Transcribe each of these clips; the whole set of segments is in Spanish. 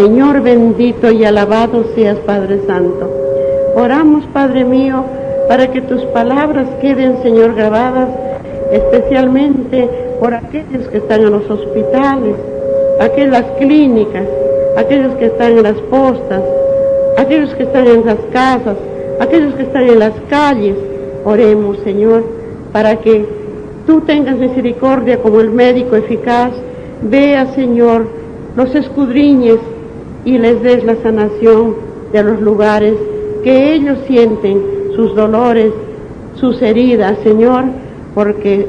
Señor bendito y alabado seas, Padre Santo. Oramos, Padre mío, para que tus palabras queden, Señor, grabadas, especialmente por aquellos que están en los hospitales, aquellas clínicas, aquellos que están en las postas, aquellos que están en las casas, aquellos que están en las calles. Oremos, Señor, para que tú tengas misericordia como el médico eficaz. Vea, Señor, los escudriñes y les des la sanación de los lugares que ellos sienten sus dolores, sus heridas, Señor, porque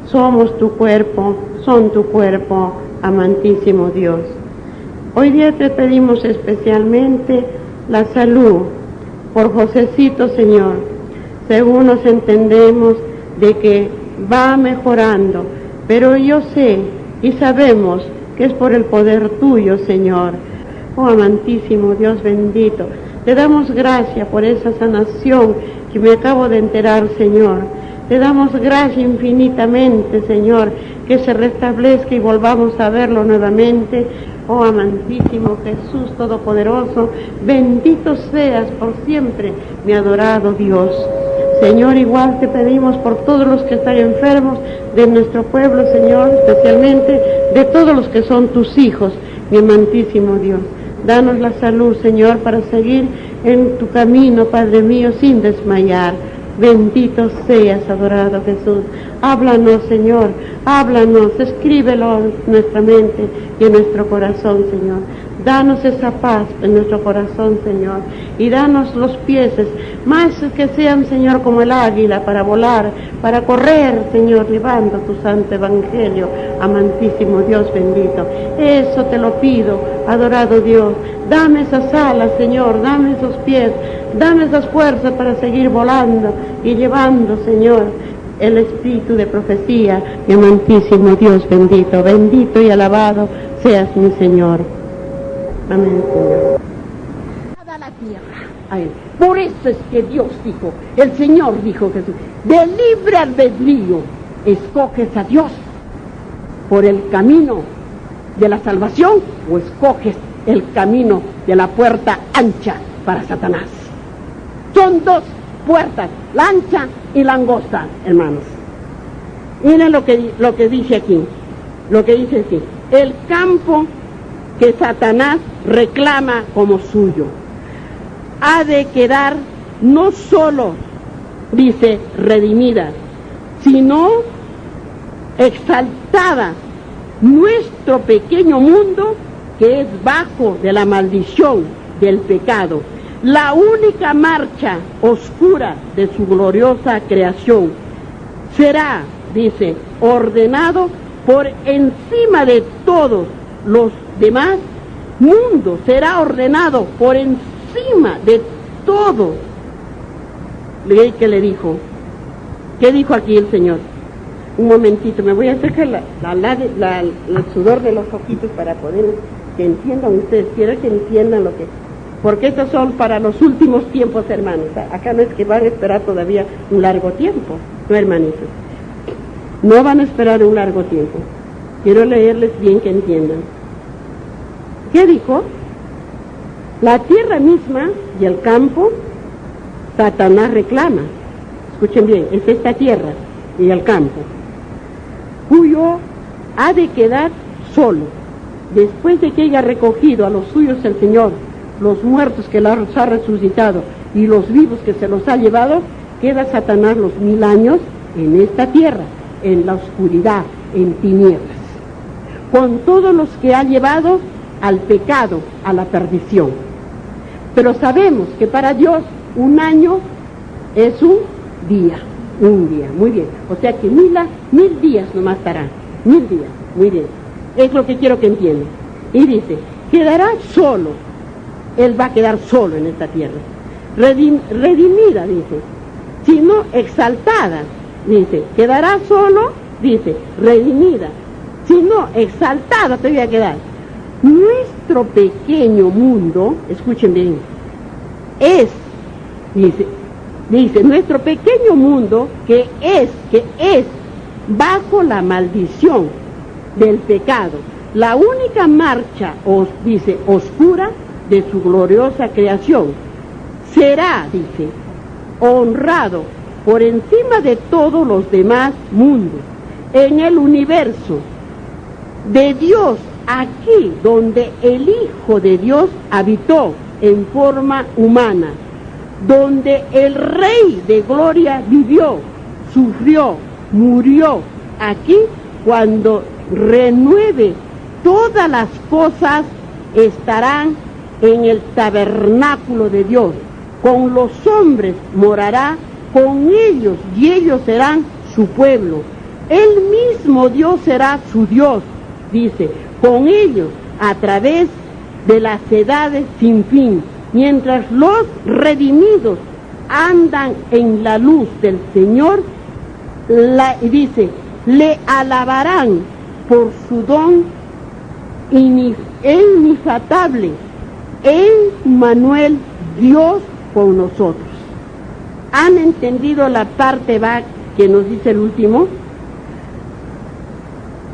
somos tu cuerpo, son tu cuerpo, amantísimo Dios. Hoy día te pedimos especialmente la salud por Josecito, Señor. Según nos entendemos de que va mejorando, pero yo sé y sabemos que es por el poder tuyo, Señor. Oh, amantísimo Dios bendito, te damos gracias por esa sanación que me acabo de enterar, Señor. Te damos gracias infinitamente, Señor, que se restablezca y volvamos a verlo nuevamente. Oh, amantísimo Jesús Todopoderoso, bendito seas por siempre, mi adorado Dios. Señor, igual te pedimos por todos los que están enfermos de nuestro pueblo, Señor, especialmente de todos los que son tus hijos, mi amantísimo Dios. Danos la salud, Señor, para seguir en tu camino, Padre mío, sin desmayar. Bendito seas, adorado Jesús. Háblanos, Señor, háblanos, escríbelo en nuestra mente y en nuestro corazón, Señor. Danos esa paz en nuestro corazón, Señor, y danos los pies, más que sean, Señor, como el águila, para volar, para correr, Señor, llevando tu santo evangelio, amantísimo Dios bendito. Eso te lo pido, adorado Dios. Dame esas alas, Señor, dame esos pies, dame esas fuerzas para seguir volando y llevando, Señor, el espíritu de profecía, mi amantísimo Dios bendito. Bendito y alabado seas, mi Señor. Amén, Señor. A la tierra. Ay, por eso es que Dios dijo, el Señor dijo Jesús, de libre albedrío escoges a Dios por el camino de la salvación o escoges el camino de la puerta ancha para Satanás. Son dos puertas, la ancha y la angosta, hermanos. Miren lo que dice aquí, el campo que Satanás reclama como suyo ha de quedar no solo, dice, redimida, sino exaltada nuestro pequeño mundo que es bajo de la maldición del pecado, la única marcha oscura de su gloriosa creación. Será, dice, ordenado por encima de todos los demás mundos, será ordenado por encima de todo. ¿Qué le dijo? ¿Qué dijo aquí el Señor? Un momentito, me voy a sacar el sudor de los ojitos para poder que entiendan ustedes. Quiero que entiendan lo que... Porque estos son para los últimos tiempos, hermanos. Acá no es que van a esperar todavía un largo tiempo, no, hermanitos. No van a esperar un largo tiempo. Quiero leerles bien que entiendan. ¿Qué dijo? La tierra misma y el campo, Satanás reclama. Escuchen bien, es esta tierra y el campo, cuyo ha de quedar solo, después de que haya recogido a los suyos el Señor, los muertos que los ha resucitado y los vivos que se los ha llevado, queda Satanás los 1000 años en esta tierra, en la oscuridad, en tinieblas, con todos los que ha llevado al pecado, a la perdición. Pero sabemos que para Dios un año es un día, muy bien. O sea que 1000 días nomás estará, 1000 días, muy bien. Es lo que quiero que entiendan. Y dice, quedará solo, él va a quedar solo en esta tierra, redimida, dice, sino exaltada, dice, quedará solo, dice, redimida, sino exaltada te voy a quedar. Nuestro pequeño mundo, escuchen bien, dice, nuestro pequeño mundo que es bajo la maldición del pecado, la única marcha, dice, oscura de su gloriosa creación. Será, dice, honrado por encima de todos los demás mundos, en el universo de Dios, aquí donde el Hijo de Dios habitó en forma humana, donde el Rey de Gloria vivió, sufrió, murió, aquí cuando renueve todas las cosas estarán en el tabernáculo de Dios, con los hombres morará con ellos y ellos serán su pueblo. Él mismo Dios será su Dios, dice, con ellos a través de las edades sin fin, mientras los redimidos andan en la luz del Señor, dice, le alabarán por su don inefable, Emmanuel, Dios con nosotros. ¿Han entendido la parte que nos dice el último?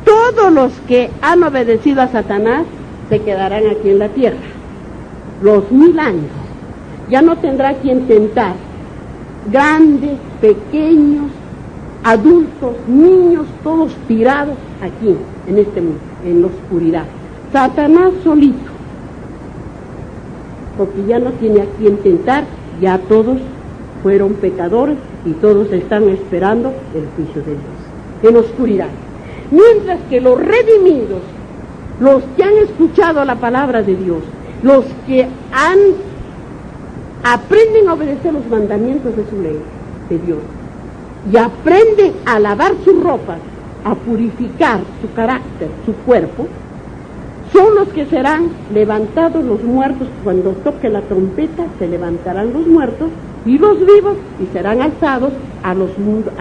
Todos los que han obedecido a Satanás se quedarán aquí en la tierra, los 1000 años. Ya no tendrá quien tentar, grandes, pequeños, adultos, niños, todos tirados aquí, en este mundo, en la oscuridad. Satanás solito, porque ya no tiene a quien tentar, ya todos fueron pecadores y todos están esperando el juicio de Dios, en oscuridad. Mientras que los redimidos, los que han escuchado la palabra de Dios, los que aprenden a obedecer los mandamientos de su ley, de Dios, y aprenden a lavar sus ropas, a purificar su carácter, su cuerpo, son los que serán levantados los muertos. Cuando toque la trompeta se levantarán los muertos y los vivos y serán alzados a los mundos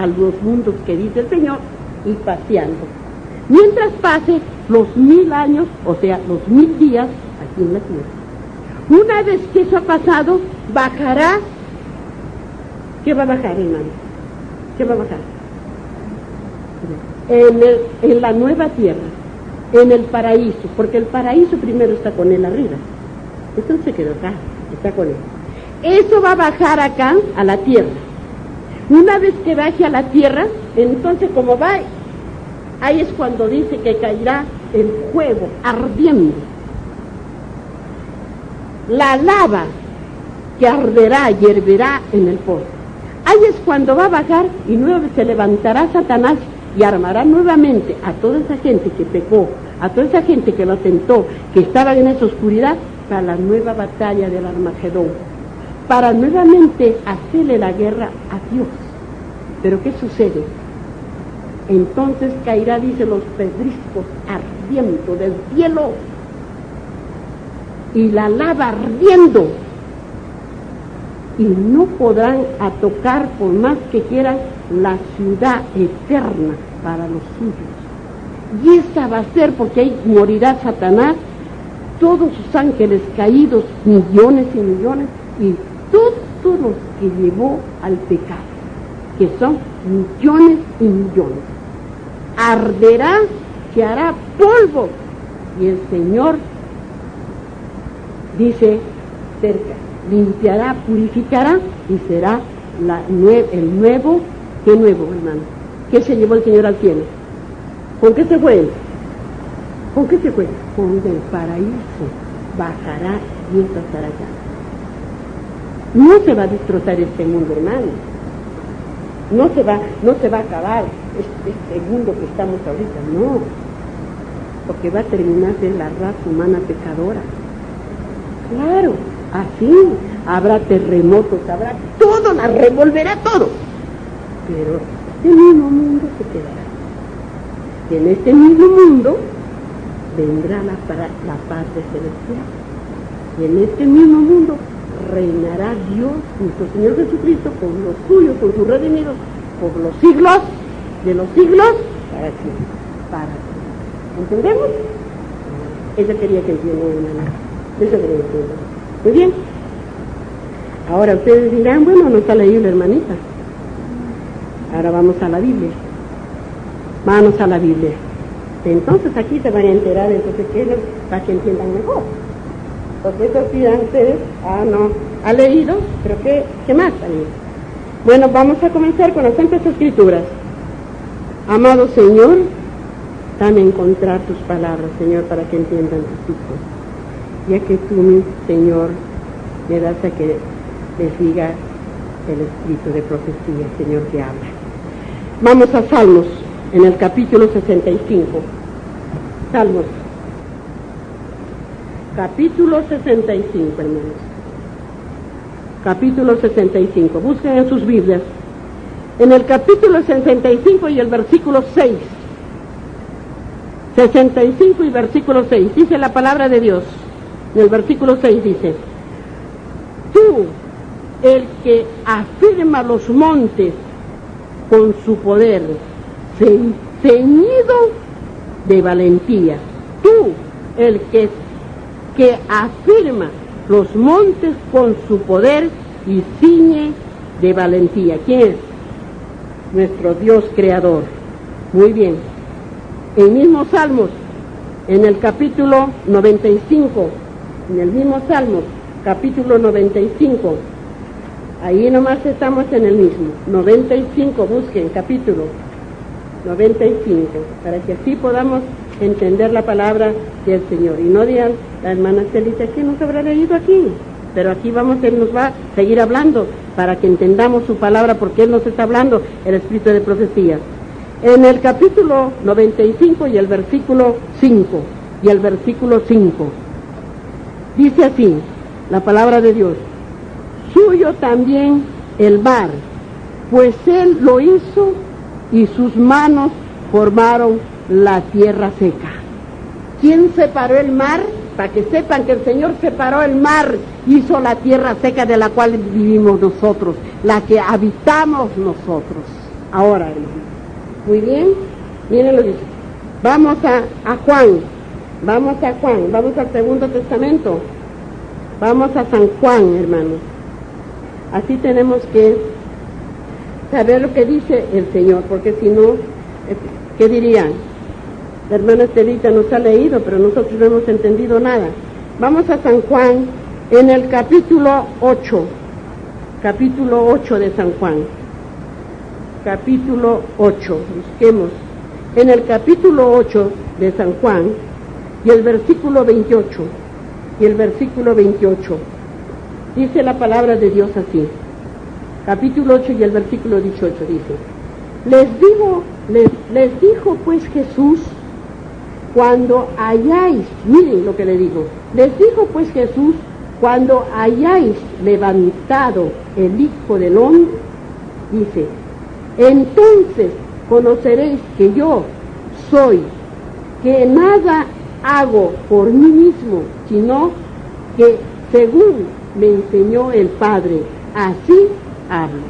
que dice el Señor, y paseando. Mientras pase los 1000 años, o sea, los 1000 días aquí en la tierra. Una vez que eso ha pasado, bajará. ¿Qué va a bajar, hermano? ¿Qué va a bajar? En la nueva tierra, en el paraíso, porque el paraíso primero está con él arriba. Entonces se quedó acá, está con él. Eso va a bajar acá, a la tierra. Una vez que baje a la tierra, entonces como va, ahí es cuando dice que caerá el fuego ardiendo. La lava que arderá y hervirá en el pozo. Ahí es cuando va a bajar y nuevamente se levantará Satanás y armará nuevamente a toda esa gente que pecó, a toda esa gente que lo tentó, que estaba en esa oscuridad, para la nueva batalla del Armagedón, para nuevamente hacerle la guerra a Dios. Pero ¿qué sucede? Entonces caerá, dice, los pedriscos ardiendo del cielo y la lava ardiendo, y no podrán tocar, por más que quieran, la ciudad eterna para los suyos. Y esa va a ser, porque ahí morirá Satanás, todos sus ángeles caídos, millones y millones, y todos los que llevó al pecado, que son millones y millones. Arderá, se hará polvo, y el Señor dice cerca, limpiará, purificará, y será el nuevo. ¿Qué nuevo, hermano? ¿Qué se llevó el Señor al cielo? ¿Con qué se fue él? ¿Con qué se fue? Con el paraíso. Bajará y eso estará allá. No se va a destrozar este mundo, hermano. No se va a acabar este mundo que estamos ahorita, no. Porque va a terminar de la raza humana pecadora. Claro, así habrá terremotos, habrá todo, la revolverá todo. Pero este mismo mundo se quedará. Y en este mismo mundo vendrá la paz celestial. Y en este mismo mundo reinará Dios, nuestro Señor Jesucristo, con los suyos, con sus redimidos, por los siglos de los siglos, para siempre. Para siempre. ¿Entendemos? Eso quería que entiendan, hermana. Eso quería que entiendan. Muy bien. Ahora ustedes dirán, bueno, no está leído la hermanita. Ahora vamos a la Biblia. Vamos a la Biblia. Entonces aquí se van a enterar de esos pequeños para que entiendan mejor. Porque eso dirán ustedes, no, ha leído, pero ¿qué más ha leído? Bueno, vamos a comenzar con las Santas Escrituras. Amado Señor, dame encontrar tus palabras, Señor, para que entiendan tus hijos. Ya que tú, mi Señor, me das a que les diga el espíritu de profecía, Señor, que habla. Vamos a Salmos, en el capítulo 65. Salmos, capítulo 65, hermanos. Capítulo 65. Busquen en sus Biblias. En el capítulo 65 y el versículo 6. 65 y versículo 6. Dice la palabra de Dios. En el versículo 6 dice: Tú, el que afirma los montes con su poder, ceñido de valentía. Tú, el que afirma los montes con su poder y ciñe de valentía. ¿Quién es? Nuestro Dios creador. Muy bien. En mismo Salmos, en el capítulo 95, en el mismo Salmos, capítulo 95, ahí nomás estamos en el mismo, 95, busquen capítulo 95, para que así podamos entender la palabra del Señor. Y no digan, la hermana Celita, ¿qué nos habrá leído aquí? Pero aquí Él nos va a seguir hablando, para que entendamos su palabra, porque Él nos está hablando, el espíritu de profecía. En el capítulo 95 y el versículo 5, y el versículo 5, dice así, la palabra de Dios: Suyo también el mar, pues Él lo hizo y sus manos formaron la tierra seca. ¿Quién separó el mar? Para que sepan que el Señor separó el mar, hizo la tierra seca de la cual vivimos nosotros, la que habitamos nosotros. Ahora, hermano. Muy bien, miren lo que dice. Vamos a Juan, vamos al Segundo Testamento, vamos a San Juan, hermanos. Así tenemos que saber lo que dice el Señor, porque si no, ¿qué dirían? La hermana Estelita nos ha leído, pero nosotros no hemos entendido nada. Vamos a San Juan, en el capítulo 8 de San Juan. Capítulo 8, busquemos. En el capítulo 8 de San Juan, y el versículo 28, dice la palabra de Dios así. Capítulo 8 y el versículo 18 dice: Les dijo pues Jesús, cuando hayáis, miren lo que le digo, les dijo pues Jesús, cuando hayáis levantado el Hijo del Hombre, dice, entonces conoceréis que yo soy, que nada hago por mí mismo, sino que según me enseñó el Padre, así hablo.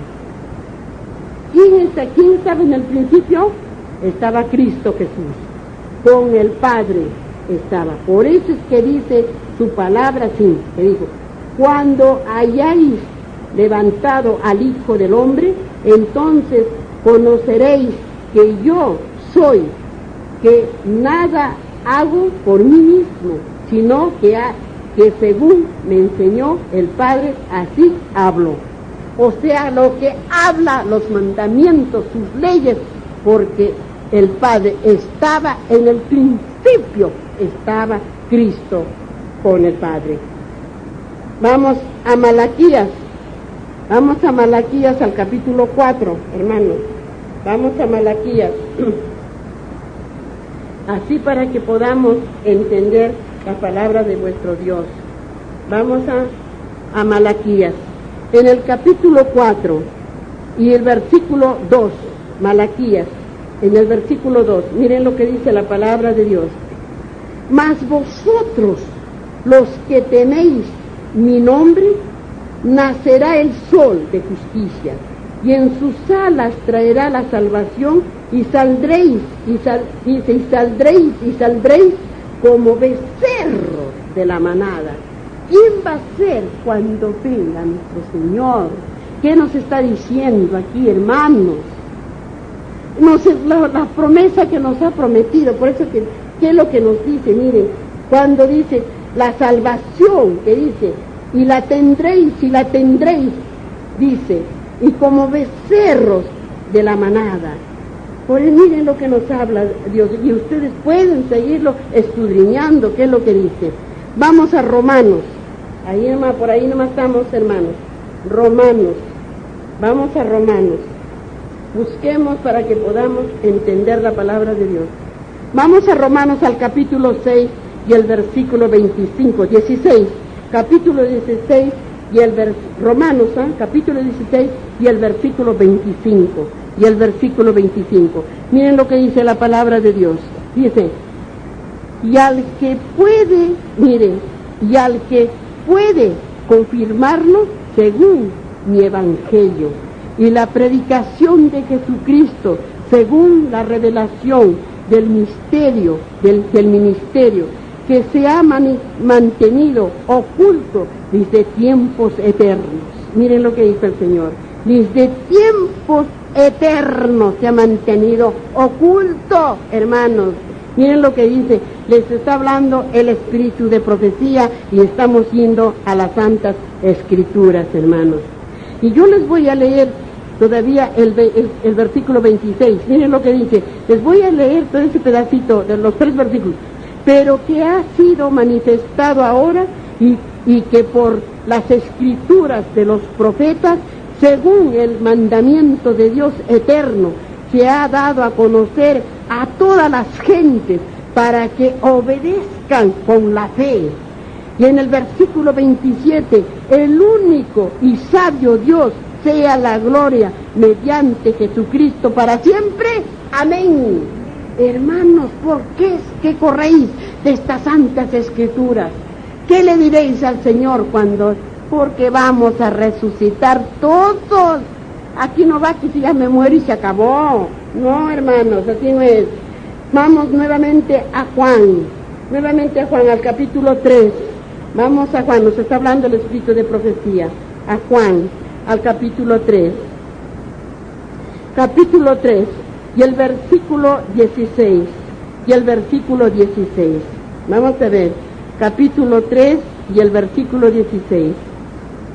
¿Quién estaba en el principio? Estaba Cristo Jesús. Con el Padre estaba. Por eso es que dice su palabra así, que dijo, cuando hayáis levantado al Hijo del Hombre, entonces conoceréis que yo soy, que nada hago por mí mismo, sino que según me enseñó el Padre, así hablo. O sea, lo que habla, los mandamientos, sus leyes, porque el Padre estaba en el principio, estaba Cristo con el Padre. Vamos a Malaquías al capítulo 4, hermanos. Vamos a Malaquías, así para que podamos entender la palabra de vuestro Dios. Vamos a Malaquías, en el capítulo 4 y el versículo 2, Malaquías, en el versículo 2, miren lo que dice la palabra de Dios. Mas vosotros, los que tenéis mi nombre, nacerá el sol de justicia, y en sus alas traerá la salvación, y saldréis como becerros de la manada. ¿Quién va a ser cuando venga nuestro Señor? ¿Qué nos está diciendo aquí, hermanos? la promesa que nos ha prometido. Por eso ¿qué es lo que nos dice? Miren, cuando dice la salvación, que dice, y la tendréis, dice, y como becerros de la manada. Por eso miren lo que nos habla Dios, y ustedes pueden seguirlo escudriñando, qué es lo que dice. Vamos a Romanos, por ahí nomás estamos, hermanos. Romanos, vamos a Romanos. Busquemos para que podamos entender la palabra de Dios. Vamos a Romanos al capítulo 6 y el versículo 16, capítulo 16 y Romanos, capítulo 16 y el versículo 25, Miren lo que dice la palabra de Dios. Dice, y al que puede confirmarlo según mi evangelio y la predicación de Jesucristo según la revelación del ministerio que se ha mantenido oculto desde tiempos eternos. Miren lo que dice el Señor. Desde tiempos eternos se ha mantenido oculto, hermanos. Miren lo que dice. Les está hablando el espíritu de profecía y estamos yendo a las santas escrituras, hermanos. Y yo les voy a leer todavía el versículo 26. Miren lo que dice. Les voy a leer todo ese pedacito de los 3 versículos. Pero que ha sido manifestado ahora y que por las escrituras de los profetas, según el mandamiento de Dios eterno, se ha dado a conocer a todas las gentes para que obedezcan con la fe. Y en el versículo 27, el único y sabio Dios sea la gloria mediante Jesucristo para siempre. Amén. Hermanos, ¿por qué es que corréis de estas santas escrituras? ¿Qué le diréis al Señor porque vamos a resucitar todos? Aquí no va que si ya me muero y se acabó. No, hermanos, así no es. Vamos nuevamente a Juan, al capítulo 3. Vamos a Juan, nos está hablando el espíritu de profecía. A Juan, al capítulo 3. Capítulo 3. Y el versículo 16, Vamos a ver, capítulo 3 y el versículo 16.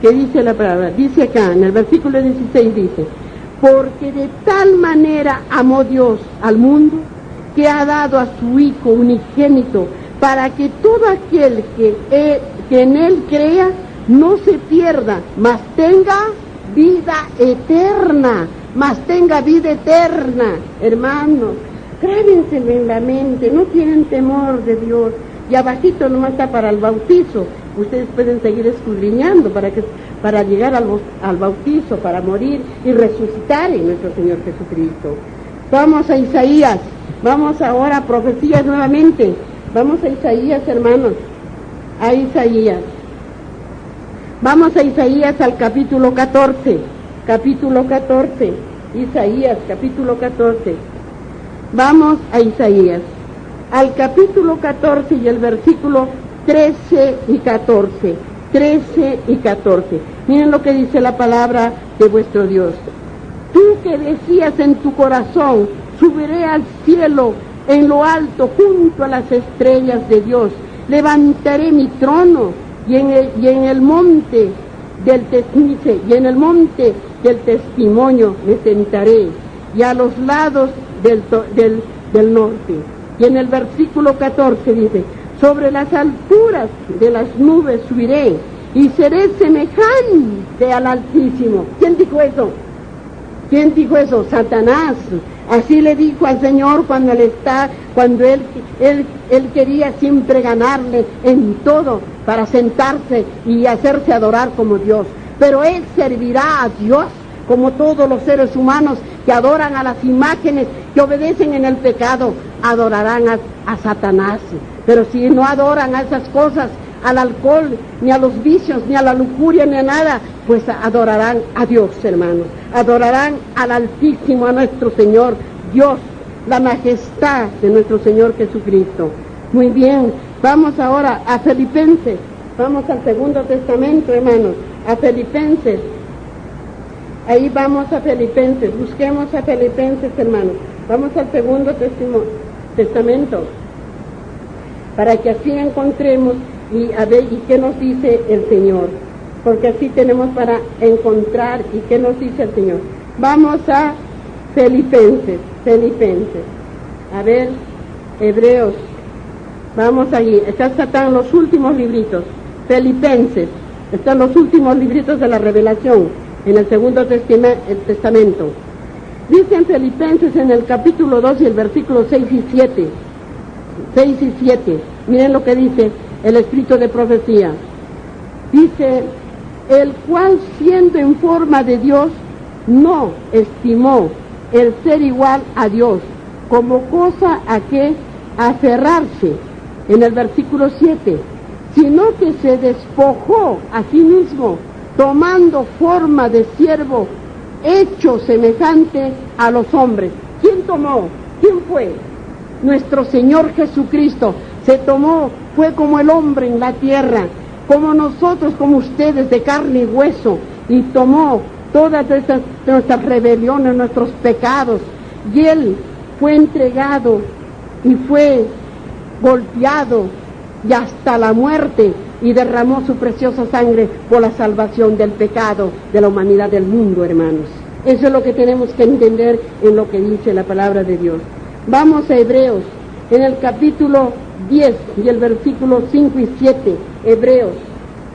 ¿Qué dice la palabra? Dice acá, en el versículo 16 dice, porque de tal manera amó Dios al mundo, que ha dado a su Hijo unigénito, para que todo aquel que en Él crea, no se pierda, mas tenga vida eterna. Hermanos, grábenselo en la mente, no tienen temor de Dios. Y abajito nomás está para el bautizo. Ustedes pueden seguir escudriñando para llegar al bautizo, para morir y resucitar en nuestro Señor Jesucristo. Vamos a Isaías, vamos ahora a profecías nuevamente. Vamos a Isaías, hermanos, a Isaías. Vamos a Isaías al capítulo 14. Isaías, capítulo 14. Vamos a Isaías, al capítulo 14 y el versículo 13 y 14. Miren lo que dice la palabra de vuestro Dios. Tú que decías en tu corazón, subiré al cielo en lo alto junto a las estrellas de Dios, levantaré mi trono y en el monte del testimonio me sentaré, y a los lados del norte. Y en el versículo 14 dice, sobre las alturas de las nubes subiré, y seré semejante al Altísimo. ¿Quién dijo eso? Satanás. Así le dijo al Señor cuando él quería siempre ganarle en todo para sentarse y hacerse adorar como Dios. Pero él servirá a Dios como todos los seres humanos que adoran a las imágenes, que obedecen en el pecado, adorarán a Satanás. Pero si no adoran a esas cosas, al alcohol, ni a los vicios, ni a la lujuria, ni a nada, pues adorarán a Dios, hermanos. Adorarán al Altísimo, a nuestro Señor Dios, la majestad de nuestro Señor Jesucristo. Muy bien, vamos ahora a Filipenses. Vamos al Segundo Testamento, hermanos, a Filipenses. Ahí vamos a Filipenses, busquemos a Filipenses, hermanos. Vamos al Segundo Testamento, para que así encontremos y a ver y qué nos dice el Señor, porque así tenemos para encontrar y qué nos dice el Señor. Vamos a Filipenses, a ver, Hebreos, vamos allí, están los últimos libritos, Filipenses, están los últimos libritos de la revelación, en el Segundo Testamento. Dice en Filipenses en el capítulo 2 y el versículo 6 y 7, miren lo que dice el Espíritu de profecía. Dice, el cual siendo en forma de Dios, no estimó el ser igual a Dios como cosa a que aferrarse, en el versículo 7, sino que se despojó a sí mismo, tomando forma de siervo, hecho semejante a los hombres. ¿Quién tomó? ¿Quién fue? Nuestro Señor Jesucristo. Se tomó, fue como el hombre en la tierra, como nosotros, como ustedes, de carne y hueso, y tomó todas nuestras rebeliones, nuestros pecados, y Él fue entregado y fue golpeado y hasta la muerte, y derramó su preciosa sangre por la salvación del pecado de la humanidad del mundo, hermanos. Eso es lo que tenemos que entender en lo que dice la palabra de Dios. Vamos a Hebreos, en el capítulo 10 y el versículo 5 y 7, Hebreos,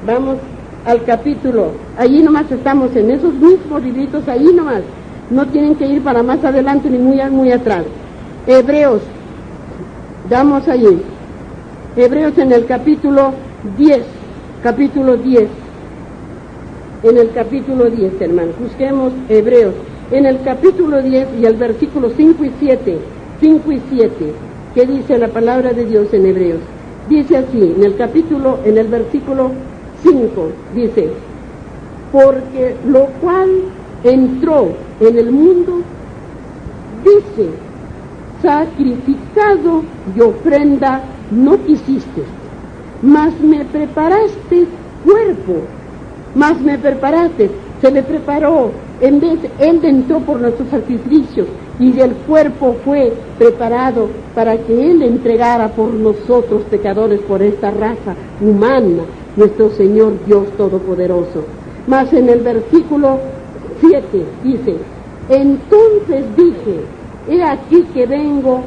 vamos al capítulo, allí nomás estamos en esos mismos libritos, ahí nomás, no tienen que ir para más adelante ni muy atrás. Hebreos, damos allí, Hebreos en el capítulo 10, en el capítulo 10, hermanos, busquemos Hebreos, en el capítulo 10 y el versículo 5 y 7, ¿qué dice la palabra de Dios en Hebreos? Dice así, en el versículo 5, dice, porque lo cual entró en el mundo, dice, sacrificado y ofrenda no quisiste, mas me preparaste cuerpo, se le preparó, en vez, Él entró por nuestros sacrificios, y el cuerpo fue preparado para que Él entregara por nosotros pecadores, por esta raza humana, nuestro Señor Dios Todopoderoso. Mas en el versículo 7 dice, entonces dije, he aquí que vengo,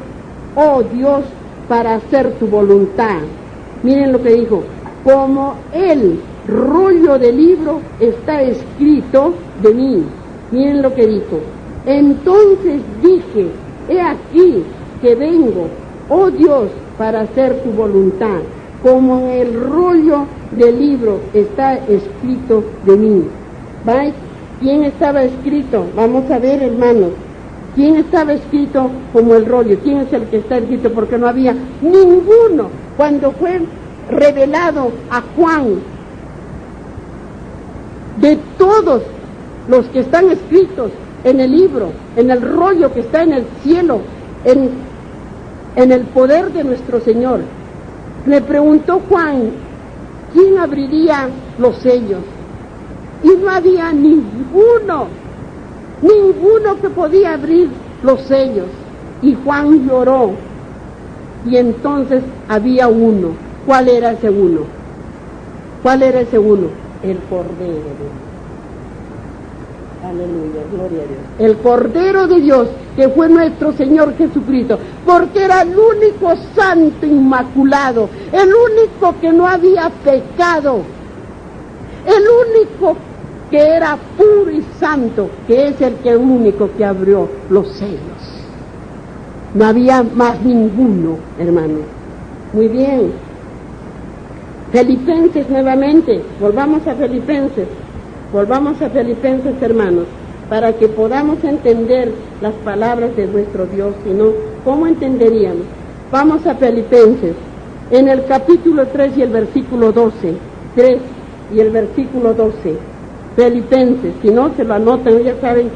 oh Dios, para hacer tu voluntad. Miren lo que dijo, como el rollo del libro está escrito de mí. Miren lo que dijo, entonces dije, he aquí que vengo, oh Dios, para hacer tu voluntad, como en el rollo del libro está escrito de mí. ¿Vais? ¿Quién estaba escrito? Vamos a ver, hermanos, ¿quién estaba escrito como el rollo? ¿Quién es el que está escrito? Porque no había ninguno. Cuando fue revelado a Juan, de todos los que están escritos en el libro, en el rollo que está en el cielo, en el poder de nuestro Señor, le preguntó Juan, ¿quién abriría los sellos? Y no había ninguno que podía abrir los sellos. Y Juan lloró. Y entonces había uno. ¿Cuál era ese uno? El Cordero de Dios. Aleluya, gloria a Dios. El Cordero de Dios, que fue nuestro Señor Jesucristo, porque era el único santo inmaculado, el único que no había pecado, el único que era puro y santo, que es el único que abrió los sellos. No había más ninguno, hermano. Muy bien. Filipenses nuevamente, volvamos a Filipenses, hermanos, para que podamos entender las palabras de nuestro Dios, si no, ¿cómo entenderíamos? Vamos a Filipenses, en el capítulo 3 y el versículo 12, Filipenses, si no, se lo anotan, ya saben,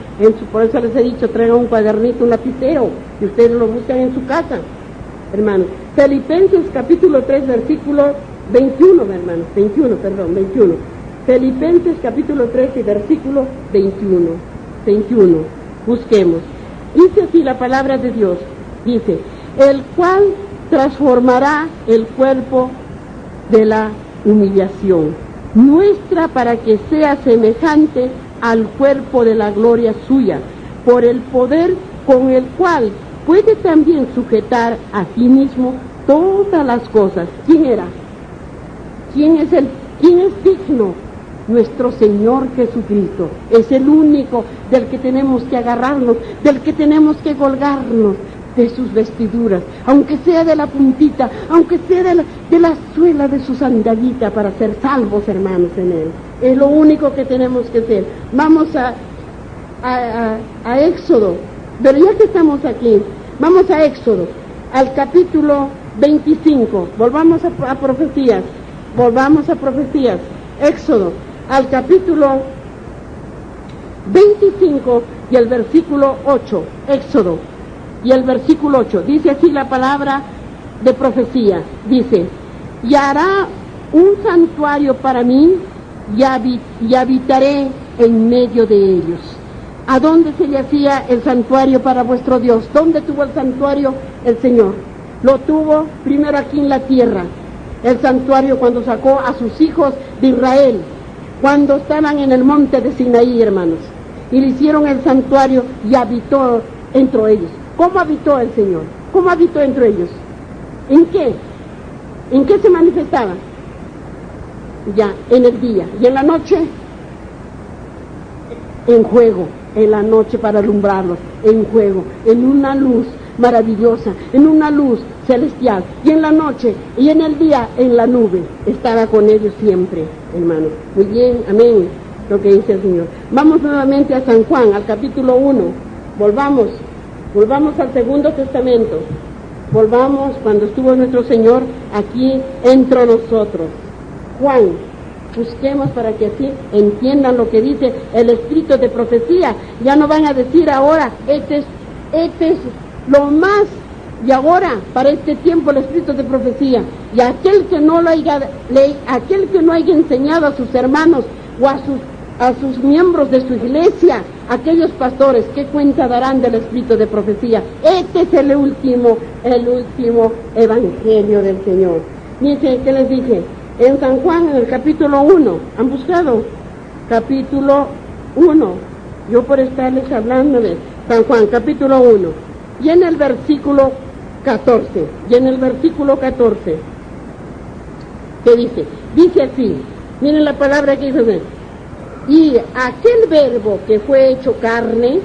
por eso les he dicho, traigan un cuadernito, un lapicero, y ustedes lo buscan en su casa, hermanos. Filipenses capítulo 3, versículo 21, hermanos, 21. Filipenses capítulo 3 y versículo 21. 21. Busquemos. Dice así la palabra de Dios. Dice, el cual transformará el cuerpo de la humillación nuestra para que sea semejante al cuerpo de la gloria suya, por el poder con el cual puede también sujetar a sí mismo todas las cosas. ¿Quién era? ¿Quién es digno? Nuestro Señor Jesucristo. Es el único del que tenemos que agarrarnos, del que tenemos que colgarnos de sus vestiduras, aunque sea de la puntita, aunque sea de la suela de su sandalita, para ser salvos, hermanos, en Él. Es lo único que tenemos que hacer. Vamos a Éxodo, pero ya que estamos aquí, vamos a Éxodo, al capítulo 25, volvamos a profecías, Éxodo, al capítulo 25 y el versículo 8, Éxodo, y el versículo 8, dice así la palabra de profecía, dice, y hará un santuario para mí, y habitaré en medio de ellos. ¿A dónde se le hacía el santuario para vuestro Dios? ¿Dónde tuvo el santuario el Señor? Lo tuvo primero aquí en la tierra, el santuario cuando sacó a sus hijos de Israel, cuando estaban en el monte de Sinaí, hermanos, y le hicieron el santuario y habitó entre ellos. ¿Cómo habitó el Señor? ¿Cómo habitó entre ellos? ¿En qué? ¿En qué se manifestaba? Ya, en el día. ¿Y en la noche? En juego. En la noche para alumbrarlos. En juego. En una luz maravillosa. En una luz celestial. Y en la noche y en el día en la nube. Estaba con ellos siempre, hermanos. Muy bien, amén. Lo que dice el Señor. Vamos nuevamente a San Juan, al capítulo 1. Volvamos al Segundo Testamento. Volvamos cuando estuvo nuestro Señor aquí entre nosotros. Juan, busquemos para que así entiendan lo que dice el escrito de profecía. Ya no van a decir ahora, este es lo más, y ahora, para este tiempo, el escrito de profecía. Y aquel que no haya enseñado a sus hermanos o a sus miembros de su iglesia, aquellos pastores, ¿qué cuenta darán del escrito de profecía? Este es el último evangelio del Señor. Dice, ¿qué les dije? En San Juan, en el capítulo 1, ¿han buscado? Capítulo 1, yo por estarles hablando de San Juan, capítulo 1, y en el versículo 14, ¿qué dice? Dice así, miren la palabra que dice, y aquel verbo que fue hecho carne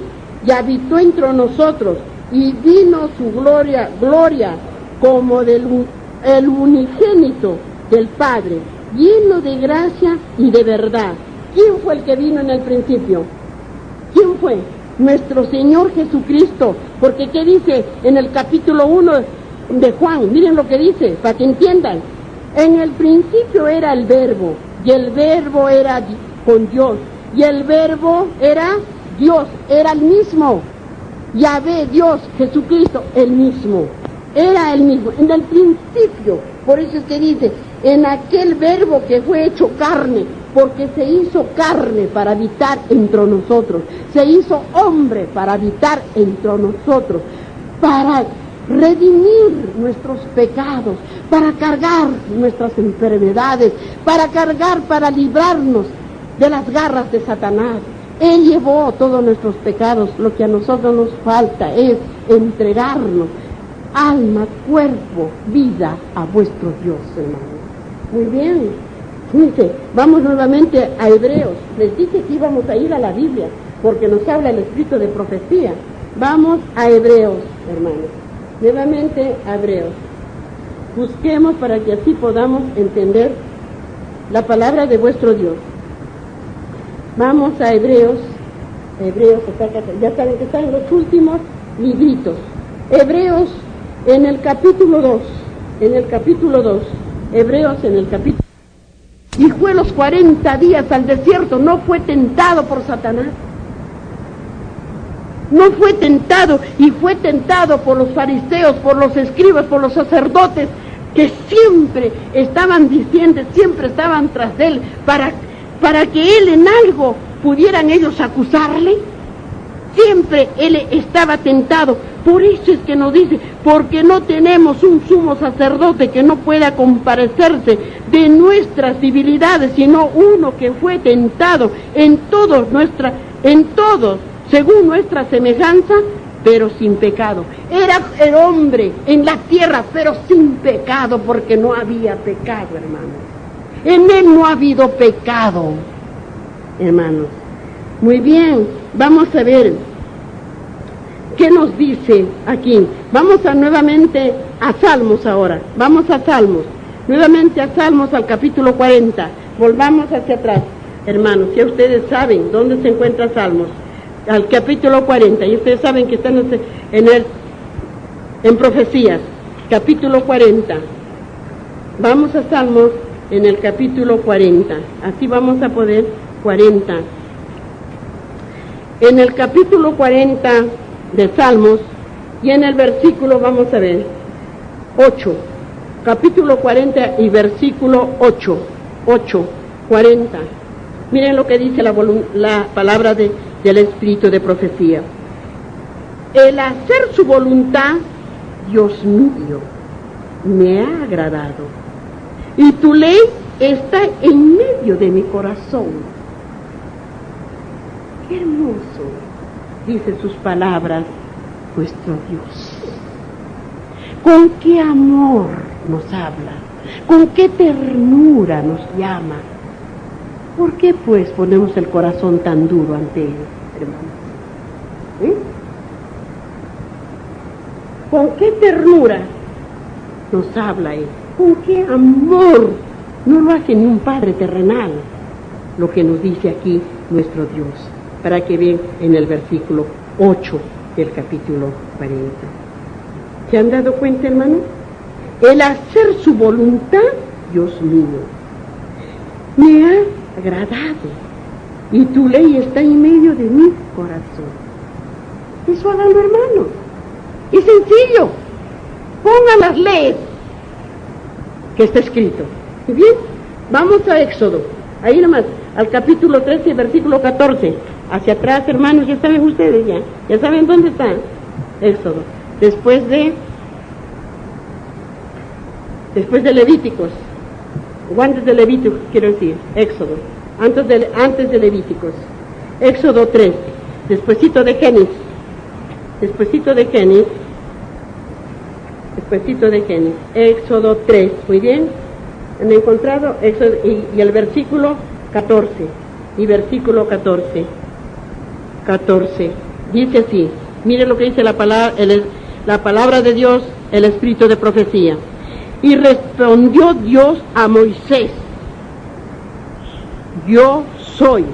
y habitó entre nosotros y vino su gloria como el unigénito del Padre, lleno de gracia y de verdad. ¿Quién fue el que vino en el principio? ¿Quién fue? Nuestro Señor Jesucristo. Porque ¿qué dice en el capítulo 1 de Juan? Miren lo que dice, para que entiendan. En el principio era el verbo, y el verbo era con Dios, y el verbo era Dios, era el mismo. Yahvé, Dios, Jesucristo, el mismo. Era el mismo, en el principio. Por eso es que dice, en aquel verbo que fue hecho carne, porque se hizo carne para habitar entre nosotros, se hizo hombre para habitar entre nosotros, para redimir nuestros pecados, para cargar nuestras enfermedades, para librarnos de las garras de Satanás. Él llevó todos nuestros pecados. Lo que a nosotros nos falta es entregarnos alma, cuerpo, vida a vuestro Dios, hermano. Muy bien. Dice, vamos nuevamente a Hebreos. Les dije que íbamos a ir a la Biblia, porque nos habla el escrito de profecía. Vamos a Hebreos, hermanos. Nuevamente a Hebreos. Busquemos para que así podamos entender la palabra de vuestro Dios. Vamos a Hebreos. Ya saben que están los últimos libritos. Hebreos en el capítulo 2. Hebreos en el capítulo. Y fue los 40 días al desierto. No fue tentado por Satanás. No fue tentado, y fue tentado por los fariseos, por los escribas, por los sacerdotes, que siempre estaban diciendo, siempre estaban tras de él, para que él en algo pudieran ellos acusarle. siempre él estaba tentado. Por eso es que nos dice, porque no tenemos un sumo sacerdote que no pueda compadecerse de nuestras debilidades, sino uno que fue tentado en todos, según nuestra semejanza, pero sin pecado. Era el hombre en la tierra, pero sin pecado, porque no había pecado, hermanos. En él no ha habido pecado, hermanos. Muy bien, vamos a ver qué nos dice aquí. Vamos nuevamente a Salmos ahora. Vamos a Salmos. Nuevamente a Salmos, al capítulo 40. Volvamos hacia atrás, hermanos. Ya ustedes saben dónde se encuentra Salmos. Al capítulo 40. Y ustedes saben que están en Profecías. Capítulo 40. Vamos a Salmos en el capítulo 40. Así vamos a poder 40. En el capítulo 40 de Salmos y en el versículo, vamos a ver, 8. Capítulo 40 y versículo 8. 40. Miren lo que dice la palabra del Espíritu de profecía. El hacer su voluntad, Dios mío, me ha agradado. Y tu ley está en medio de mi corazón. Qué hermoso, dice sus palabras, nuestro Dios. Con qué amor nos habla, con qué ternura nos llama. ¿Por qué pues ponemos el corazón tan duro ante Él, hermanos? ¿Con qué ternura nos habla Él? ¿Con qué amor? No lo hace ni un padre terrenal, lo que nos dice aquí nuestro Dios. Para que vean en el versículo 8 del capítulo 40. ¿Se han dado cuenta, hermano? El hacer su voluntad, Dios mío, me ha agradado, y tu ley está en medio de mi corazón. Eso háganlo, hermano. Es sencillo. Pongan las leyes que está escrito. ¿Y bien? Vamos a Éxodo. Ahí nomás, al capítulo 13, versículo 14. Hacia atrás, hermanos, ya saben ustedes, ya saben dónde está Éxodo. Después de Levíticos, o antes de Levíticos, quiero decir, Éxodo, antes de Levíticos, Éxodo 3, despuesito de Génesis, Éxodo 3, muy bien, han encontrado Éxodo, y el versículo 14, y versículo 14, dice así, mire lo que dice la palabra de Dios, el Espíritu de profecía. Y respondió Dios a Moisés: yo soy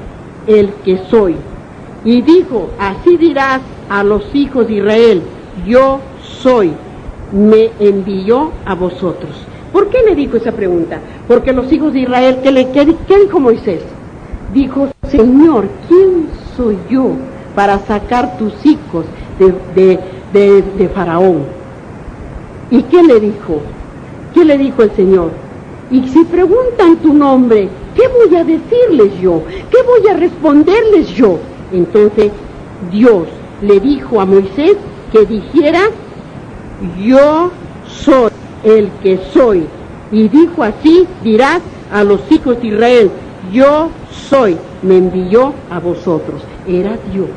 el que soy. Y dijo: así dirás a los hijos de Israel: yo soy, me envió a vosotros. ¿Por qué le dijo esa pregunta? Porque los hijos de Israel, ¿qué dijo Moisés? Dijo: Señor, ¿quién soy yo para sacar tus hijos de Faraón? ¿Y qué le dijo? ¿Qué le dijo el Señor? Y si preguntan tu nombre, ¿qué voy a decirles yo? ¿Qué voy a responderles yo? Entonces Dios le dijo a Moisés que dijera: yo soy el que soy. Y dijo: así dirás a los hijos de Israel: yo soy, me envió a vosotros. Era Dios,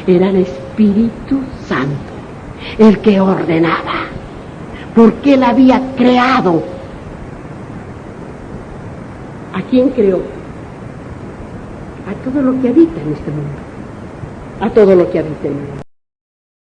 era el Espíritu Santo el que ordenaba, porque Él había creado. ¿A quién creó? A todo lo que habita en este mundo, a todo lo que habita en el mundo.